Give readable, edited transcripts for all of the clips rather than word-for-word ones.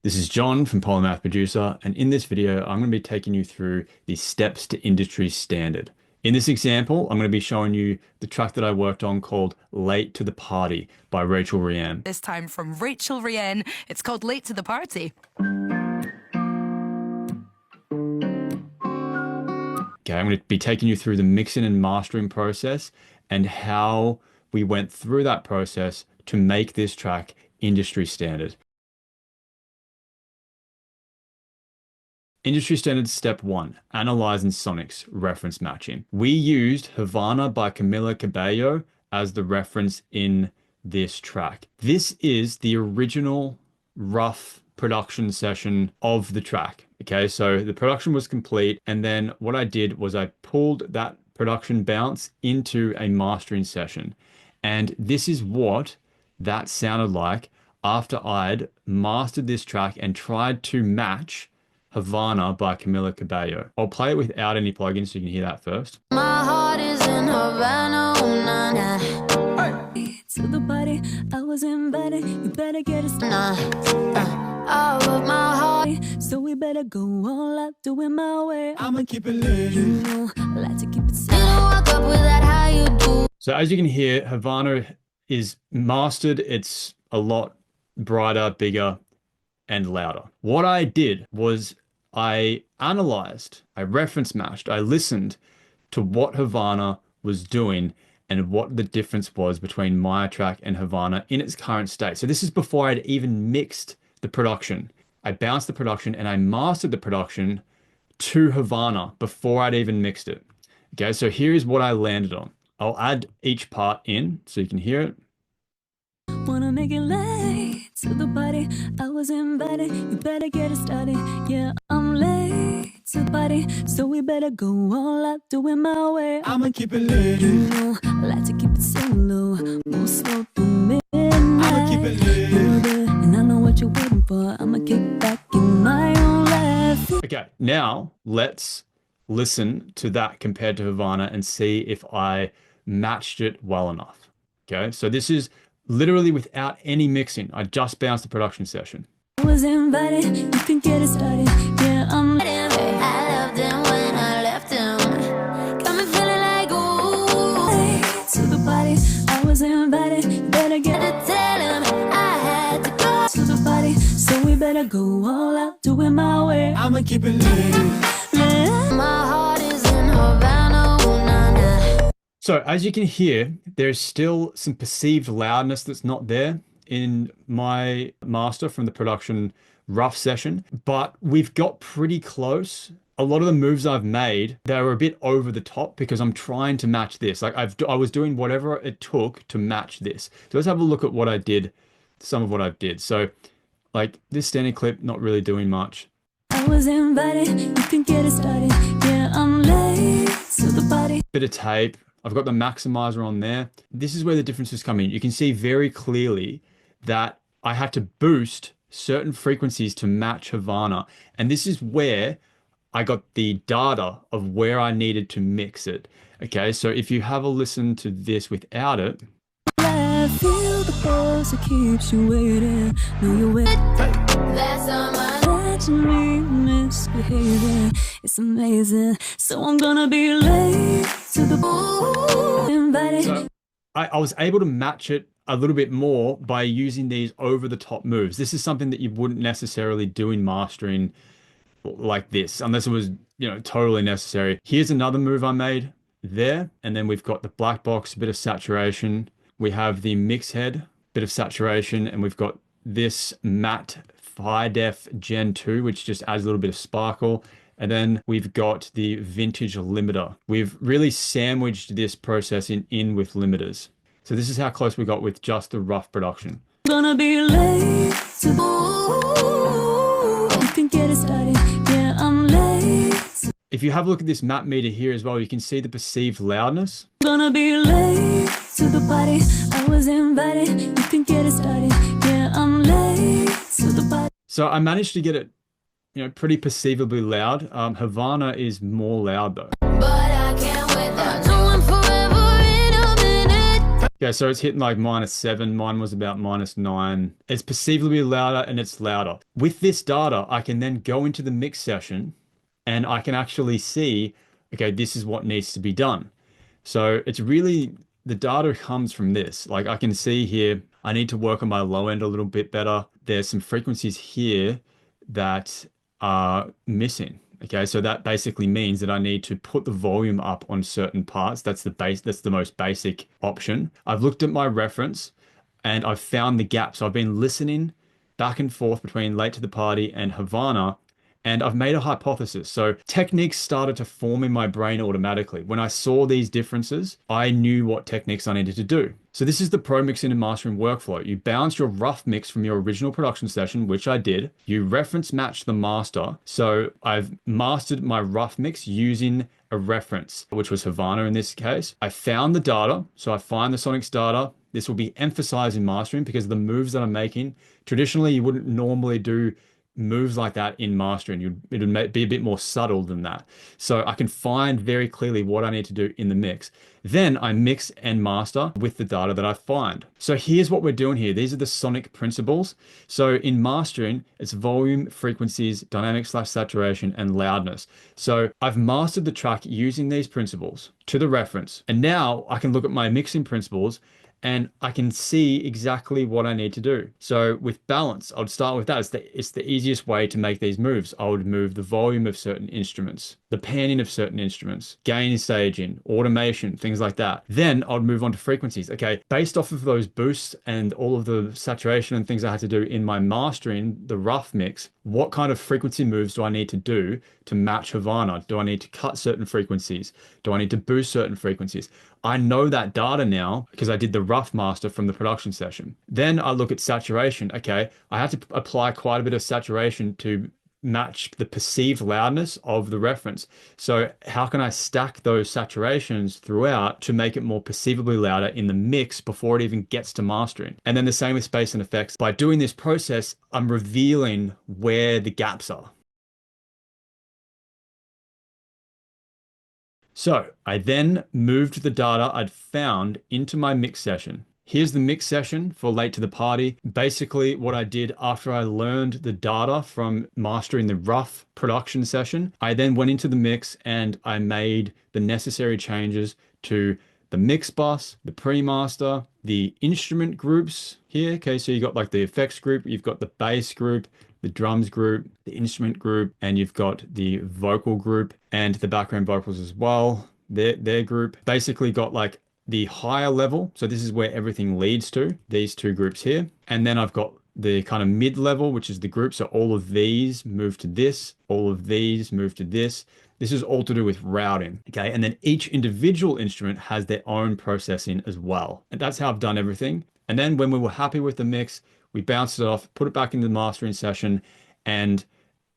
This is John from Polymath Producer, and in this video, I'm going to be taking you through the steps to industry standard. In this example, I'm going to be showing you the track that I worked on called Late to the Party by Rachel Rianne. This time from Rachel Rianne. It's called Late to the Party. Okay, I'm going to be taking you through the mixing and mastering process and how we went through that process to make this track industry standard. Industry standard step 1, analyzing sonics, reference matching. We used Havana by Camila Cabello as the reference in this track. This is the original rough production session of the track. Okay, so the production was complete, and then what I did was I pulled that production bounce into a mastering session. And this is what that sounded like after I'd mastered this track and tried to match Havana by Camila Cabello. I'll play it without any plugins so you can hear that first. My heart is in Havana, oh, nah, nah. To the party, I was invited. You better get it All of my heart, so we better go all out, do it my way. I'ma keep it lit. You know, I like to keep it you simple. don't walk up with that, how you do? So as you can hear, Havana is mastered. It's a lot brighter, bigger, and louder. What I did was I analyzed, I reference matched, I listened to what Havana was doing and what the difference was between my track and Havana in its current state. So this is before I'd even mixed the production. I bounced the production and I mastered the production to Havana before I'd even mixed it. Okay, so here's what I landed on. I'll add each part in so you can hear it. Wanna make it late to the party, I was invited. You better get it started. Yeah, I'm late to the party, so we better go all out, do it my way. I'ma keep it lit. You know, I like to keep it solo, move slow through midnight. I'ma keep it lit. You're there, and I know what you're waiting for. I'ma kick back in my own life. Okay, now let's listen to that compared to Havana and see if I matched it well enough. Okay, so this is literally without any mixing. I just bounced the production session. I was invited, you can get it started. Yeah, I'm I loved him when I left him. Got me feeling like, ooh. late to the party, I was invited. You better get it To tell him I had to go. to the party, so we better go all out, do it my way. I'ma keep it lit. My heart is in Havana, oh, nah, nah. So as you can hear, there's still some perceived loudness that's not there in my master from the production rough session, but we've got pretty close. A lot of the moves I've made, they were a bit over the top because I'm trying to match this. Like I was doing whatever it took to match this. So let's have a look at what I did, some of what I did. So like this standing clip, not really doing much. I was invited, you can get it started. Yeah, I'm late to the party. Bit of tape. I've got the maximizer on there. This is where the differences come in. You can see very clearly that I had to boost certain frequencies to match Havana. And this is where I got the data of where I needed to mix it. Okay, so if you have a listen to this without it, I feel the pulse that keeps you waiting. Know you're waiting. That's all my Watching me misbehaving, it's amazing. So I'm gonna be late to the invited. so I was able to match it a little bit more by using these over the top moves. This is something that you wouldn't necessarily do in mastering like this, unless it was, totally necessary. Here's another move I made there. And then we've got the black box, a bit of saturation. We have the mix head, bit of saturation, and we've got this matte high def Gen 2, which just adds a little bit of sparkle. And then we've got the vintage limiter. We've really sandwiched this process in with limiters. So this is how close we got with just the rough production. Gonna be late to you can get it started. Yeah, I'm late. If you have a look at this map meter here as well, you can see the perceived loudness. Gonna be late to the party. I was invited. You can get it started. Yeah, I'm late to the party. So I managed to get it, pretty perceivably loud. Havana is more loud though. but I can't wait. I'll do him forever in a minute. Yeah, so it's hitting like -7. Mine was about -9. It's perceivably louder and it's louder. With this data, I can then go into the mix session and I can actually see, okay, this is what needs to be done. So it's really the data comes from this. Like I can see here, I need to work on my low end a little bit better. There's some frequencies here that are missing. Okay, so that basically means that I need to put the volume up on certain parts. That's the most basic option. I've looked at my reference and I've found the gaps. I've been listening back and forth between Late to the Party and Havana, and I've made a hypothesis. So techniques started to form in my brain automatically. When I saw these differences, I knew what techniques I needed to do. So this is the pro mixing and mastering workflow. You bounce your rough mix from your original production session, which I did. You reference match the master. So I've mastered my rough mix using a reference, which was Havana in this case. I found the data. So I find the Sonics data. This will be emphasized in mastering because the moves that I'm making, traditionally you wouldn't normally do moves like that in mastering. It would be a bit more subtle than that. So I can find very clearly what I need to do in the mix. Then I mix and master with the data that I find. So here's what we're doing here. These are the sonic principles. So in mastering, it's volume, frequencies, dynamic/saturation, and loudness. So I've mastered the track using these principles to the reference. And now I can look at my mixing principles and I can see exactly what I need to do. So with balance, I would start with that. It's the easiest way to make these moves. I would move the volume of certain instruments, the panning of certain instruments, gain staging, automation, things like that. Then I would move on to frequencies. Okay, based off of those boosts and all of the saturation and things I had to do in my mastering, the rough mix, what kind of frequency moves do I need to do to match Havana? Do I need to cut certain frequencies? Do I need to boost certain frequencies? I know that data now because I did the rough master from the production session. Then I look at saturation. Okay, I have to apply quite a bit of saturation to match the perceived loudness of the reference. So how can I stack those saturations throughout to make it more perceivably louder in the mix before it even gets to mastering? And then the same with space and effects. By doing this process, I'm revealing where the gaps are. So I then moved the data I'd found into my mix session. Here's the mix session for Late to the Party. Basically what I did after I learned the data from mastering the rough production session, I then went into the mix and I made the necessary changes to the mix bus, the pre-master, the instrument groups here. Okay, so you got like the effects group, you've got the bass group, the drums group, the instrument group, and you've got the vocal group and the background vocals as well. Their group basically got like the higher level. So this is where everything leads to, these two groups here. And then I've got the kind of mid level, which is the group. So all of these move to this, all of these move to this. This is all to do with routing. Okay. And then each individual instrument has their own processing as well. And that's how I've done everything. And then when we were happy with the mix, we bounced it off, put it back into the mastering session, and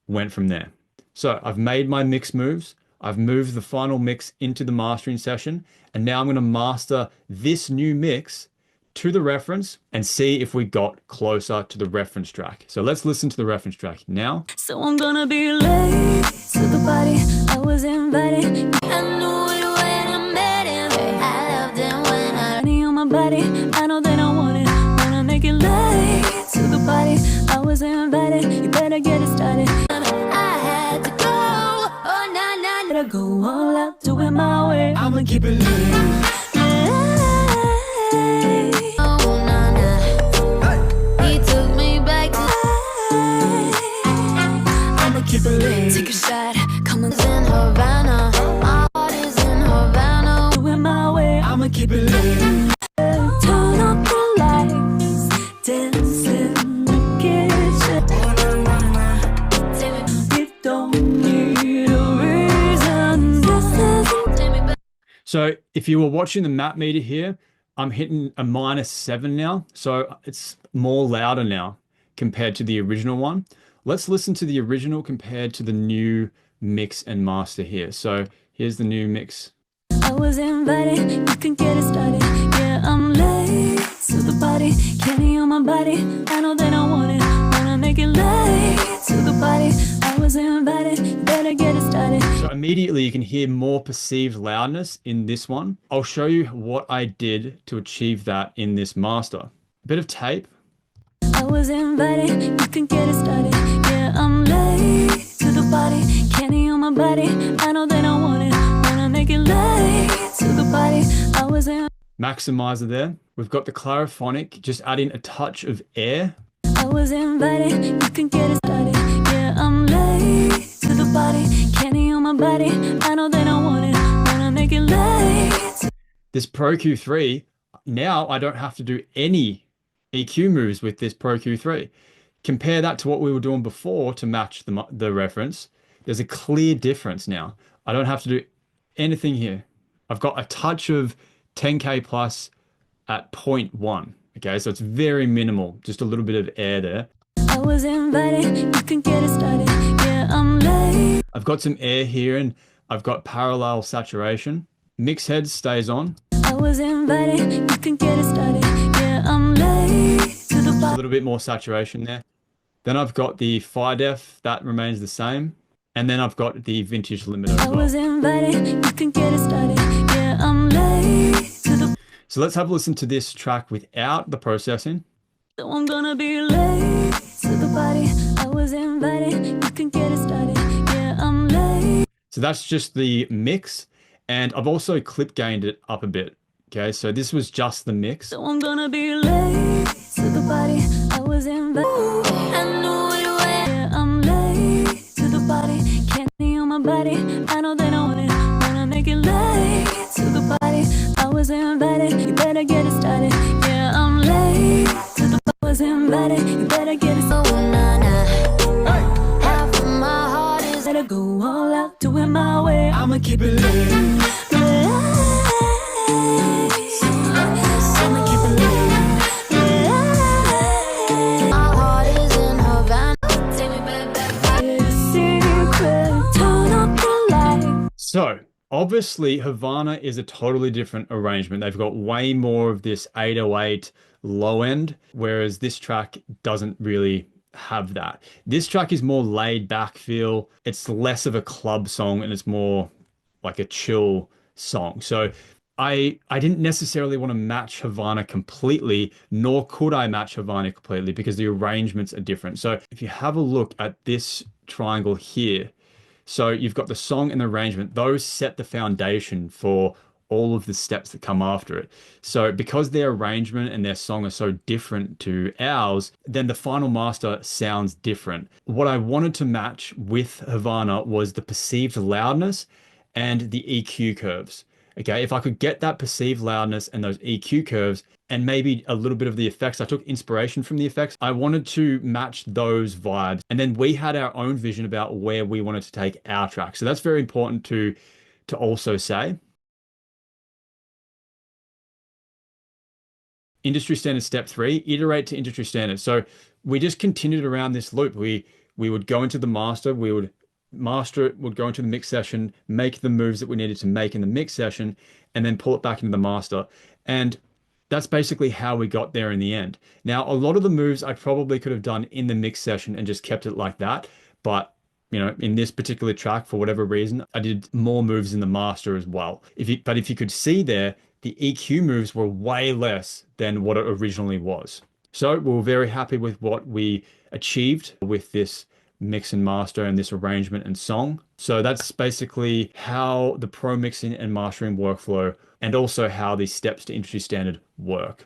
went from there. So I've made my mix moves. I've moved the final mix into the mastering session. And now I'm going to master this new mix to the reference and see if we got closer to the reference track. So let's listen to the reference track now. So I'm gonna be late to the party I was invited. I knew it when I met him. I loved him when I Money on my body, I know that I want it. Wanna make it late to the party I was invited. You better get it started. I had to go. Oh, nah, nah, nah. Better go all out, do it my way. I'ma keep it lit. Oh, nah, nah. He took me back to I'ma keep it lit. Take a shot, come on, in Havana. My heart is in Havana. do it my way. I'ma keep it lit. Turn up the lights, dance in the kitchen. We don't need a reason. This isn't Take me back. So if you were watching the map meter here, I'm hitting a -7 now. So it's more louder now compared to the original one. Let's listen to the original compared to the new mix and master here. So here's the new mix. I was invited, you can get it started. Yeah, I'm late to the party. Candy on my body, I know that I want it. Wanna make it late to the party. I was invited, you better get it started. So Immediately, you can hear more perceived loudness in this one. I'll show you what I did to achieve that in this master. Bit of tape. I was invited, you can get it started. Yeah, I'm late to the party. Candy on my body, I know that I want it. Wanna make it late to the party. I was in. Maximizer there. We've got the clariphonic, just adding a touch of air. I was invited, you can get it started. Yeah, I'm late to the party. Candy on my body, I know that I want it. Wanna make it late. This Pro Q3, now I don't have to do any EQ moves with this Pro Q3. Compare that to what we were doing before to match the reference. There's a clear difference now. I don't have to do anything here. I've got a touch of 10K plus at 0.1. Okay, so it's very minimal, just a little bit of air there. I was invited, you can get it started. Yeah, I'm late. I've got some air here and I've got parallel saturation. Mix head stays on. I was invited, you can get it started. Yeah, I'm late to the A party. little bit more saturation there. Then I've got the Phi Def, that remains the same. And then I've got the vintage limiter I as was well. invited, you can get it started. Yeah, I'm late to the. So let's have a listen to this track without the processing. So I'm gonna be late to the party. I was invited, you can get it started. Yeah, I'm late. So that's just the mix. And I've also clip gained it up a bit. Okay, so this was just the mix. So I'm gonna be late to the party. I was invited. I knew it when Yeah, I'm late to the party. Candy on my body. I know that I want it. Wanna make it late to the party. I was invited. You better get it started. Yeah, I'm late to the. I was invited. You better get it started. oh na na. Half of my heart is Better go all out, do it my way. I'ma keep it lit. I'ma keep it lit. my heart is in Havana. Take me back. Secret, turn up the light. So obviously Havana is a totally different arrangement. They've got way more of this 808 low end, whereas this track doesn't really have that. This track is more laid back feel. It's less of a club song and it's more like a chill song. So I didn't necessarily want to match Havana completely, nor could I match Havana completely because the arrangements are different. So if you have a look at this triangle here, so you've got the song and the arrangement, those set the foundation for all of the steps that come after it. So because their arrangement and their song are so different to ours, then the final master sounds different. What I wanted to match with Havana was the perceived loudness and the EQ curves. Okay, if I could get that perceived loudness and those EQ curves and maybe a little bit of the effects, I took inspiration from the effects. I wanted to match those vibes. And then we had our own vision about where we wanted to take our track. So that's very important to also say. Industry standard step 3, iterate to industry standard. So we just continued around this loop. We would go into the master, we would master it, would go into the mix session, make the moves that we needed to make in the mix session, and then pull it back into the master. And that's basically how we got there in the end. Now, a lot of the moves I probably could have done in the mix session and just kept it like that. But, you know, in this particular track, for whatever reason, I did more moves in the master as well. But if you could see there, the EQ moves were way less than what it originally was. So we were very happy with what we achieved with this mix and master and this arrangement and song. So that's basically how the pro mixing and mastering workflow and also how the steps to industry standard work.